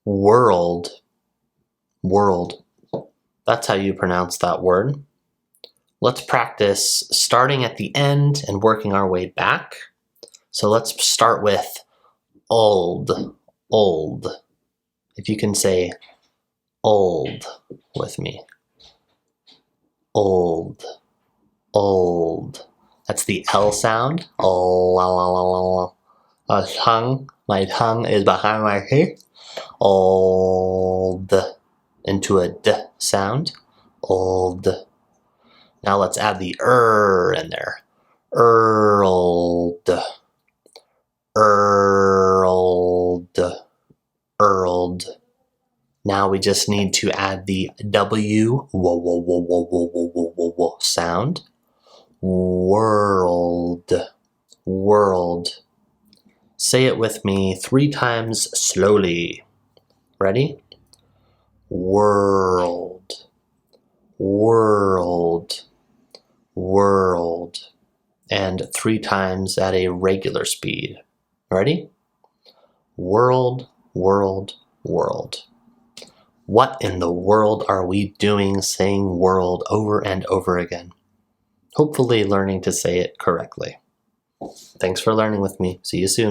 World. World. That's how you pronounce that word. Let's practice starting at the end and working our way back. So let's start with old. Old. If you can say old with me. Old. Old. That's the L sound. Oh, my tongue is behind my teeth. Old. Into a D sound. Old. Now let's add the in there. Earled. Earled. Earled. Now we just need to add the W sound. World. World. Say it with me 3 times slowly. Ready? World. World. World. And 3 times at a regular speed. Ready? World, world, world. What in the world are we doing saying world over and over again? Hopefully learning to say it correctly. Thanks for learning with me. See you soon.